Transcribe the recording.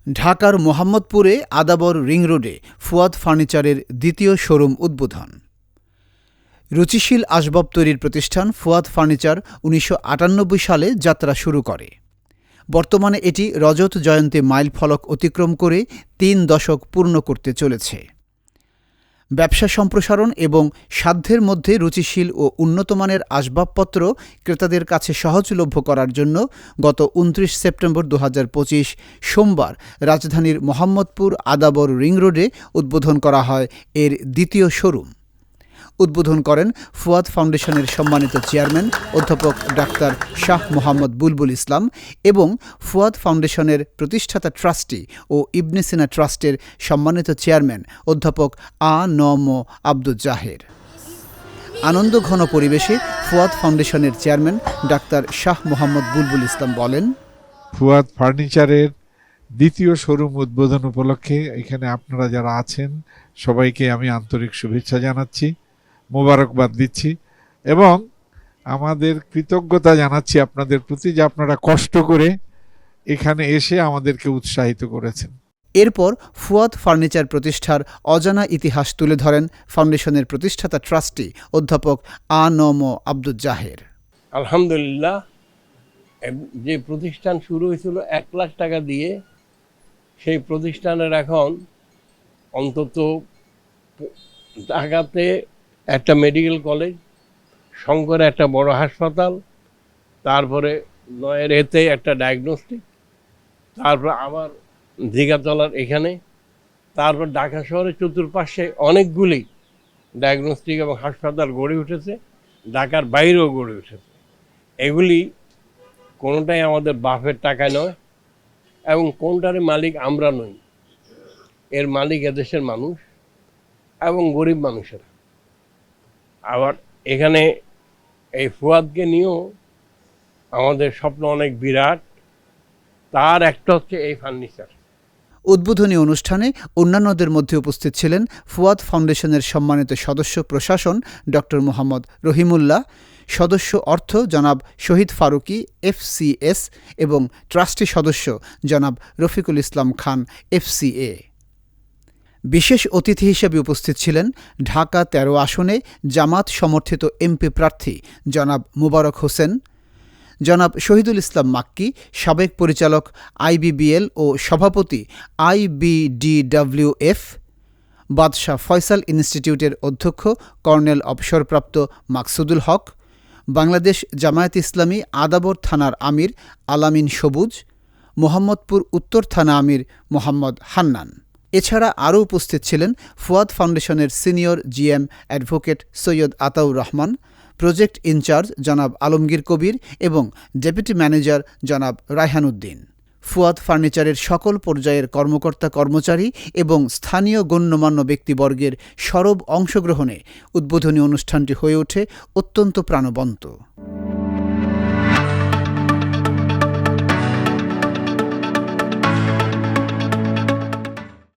ঢাকার মোহাম্মদপুরে আদাবর রিং রোডে ফুয়াদ ফার্নিচারের দ্বিতীয় শোরুম উদ্বোধন। রুচিশীল আসবাব তৈরির প্রতিষ্ঠান ফুয়াদ ফার্নিচার ১৯৯৮ সালে যাত্রা শুরু করে। বর্তমানে এটি রজত জয়ন্তী মাইলফলক অতিক্রম করে ৩ দশক পূর্ণ করতে চলেছে। ব্যবসা সম্প্রসারণ এবং সাধ্যের মধ্যে রুচিশীল ও উন্নতমানের আসবাবপত্র ক্রেতাদের কাছে সহজলভ্য করার জন্য গত ২৯ সেপ্টেম্বর ২০২৫ সোমবার রাজধানীর মোহাম্মদপুর আদাবর রিং রোডে উদ্বোধন করা হয় এর দ্বিতীয় শোরুম। উদ্বোধন করেন ফুয়াদ ফাউন্ডেশনের সম্মানিত চেয়ারম্যান অধ্যাপক ডাক্তার শাহ মোহাম্মদ বুলবুল ইসলাম এবং ফুয়াদ ফাউন্ডেশনের প্রতিষ্ঠাতা ট্রাস্টি ও ইবনে সিনা ট্রাস্টের সম্মানিত চেয়ারম্যান অধ্যাপক আ.ন.ম আব্দুল জাহের। আনন্দঘন পরিবেশে ফুয়াদ ফাউন্ডেশনের চেয়ারম্যান ডাক্তার শাহ মোহাম্মদ বুলবুল ইসলাম বলেন, ফুয়াদ ফার্নিচারের দ্বিতীয় শোরুম উদ্বোধন উপলক্ষে এখানে আপনারা যারা আছেন সবাইকে আমি আন্তরিক শুভেচ্ছা জানাচ্ছি, মোবারকবাদ দিচ্ছি এবং আমাদের কৃতজ্ঞতা জানাচ্ছি আপনাদের প্রতি যে আপনারা কষ্ট করে এখানে এসে আমাদেরকে উৎসাহিত করেছেন। এরপর ফুয়াদ ফার্নিচার প্রতিষ্ঠার অজানা ইতিহাস তুলে ধরেন ফাউন্ডেশনের প্রতিষ্ঠাতা ট্রাস্টি অধ্যাপক আ.ন.ম আব্দুল জাহের। আলহামদুলিল্লাহ, যে প্রতিষ্ঠান শুরু হয়েছিল ১ লাখ টাকা দিয়ে, সেই প্রতিষ্ঠানের এখন অন্তত ঢাকাতে একটা মেডিকেল কলেজ, শঙ্করে একটা বড় হাসপাতাল, তারপরে নয়ের এতে একটা ডায়াগনস্টিক, তারপর আবার দীঘাতলার এখানে, তারপর ঢাকা শহরের চতুর্পাশে অনেকগুলি ডায়াগনস্টিক এবং হাসপাতাল গড়ে উঠেছে, ঢাকার বাইরেও গড়ে উঠেছে। এগুলি কোনোটাই আমাদের বাপের টাকায় নয় এবং কোনটার মালিক আমরা নই, এর মালিক এদেশের মানুষ এবং গরিব মানুষেরা। আবার এখানে এই ফুয়াদকে নিয়েও আমাদের স্বপ্ন অনেক বিরাট, তার একটা হচ্ছে এই ফার্নিচার। উদ্বোধনী অনুষ্ঠানে অন্যান্যদের মধ্যে উপস্থিত ছিলেন ফুয়াদ ফাউন্ডেশনের সম্মানিত সদস্য প্রশাসন ডক্টর মোহাম্মদ রহিমুল্লাহ, সদস্য অর্থ জনাব শহীদ ফারুকী FCS এবং ট্রাস্টি সদস্য জনাব রফিকুল ইসলাম খান FCA। বিশেষ অতিথি হিসেবে উপস্থিত ছিলেন ঢাকা ১৩ আসনে জামাত সমর্থিত MP প্রার্থী জনাব মোবারক হোসেন, জনাব শহীদুল ইসলাম মাক্কি, সাবেক পরিচালক IBBL ও সভাপতি IBDWF, বাদশাহ ফয়সাল ইনস্টিটিউটের অধ্যক্ষ কর্নেল অবসরপ্রাপ্ত মাকসুদুল হক, বাংলাদেশ জামায়াত ইসলামী আদাবর থানার আমির আলামিন সবুজ, মোহাম্মদপুর উত্তর থানা আমির মোহাম্মদ হান্নান। এছাড়া আরও উপস্থিত ছিলেন ফুয়াদ ফাউন্ডেশনের senior GM advocate Syed Ataur Rahman, project incharge জনাব আলমগীর কবির এবং ডেপুটি ম্যানেজার জনাব রায়হান উদ্দিন। ফুয়াদ ফার্নিচারের সকল পর্যায়ের কর্মকর্তা কর্মচারী এবং স্থানীয় গণ্যমান্য ব্যক্তিবর্গের সরব অংশগ্রহণে উদ্বোধনী অনুষ্ঠানটি হয়ে ওঠে অত্যন্ত প্রাণবন্ত।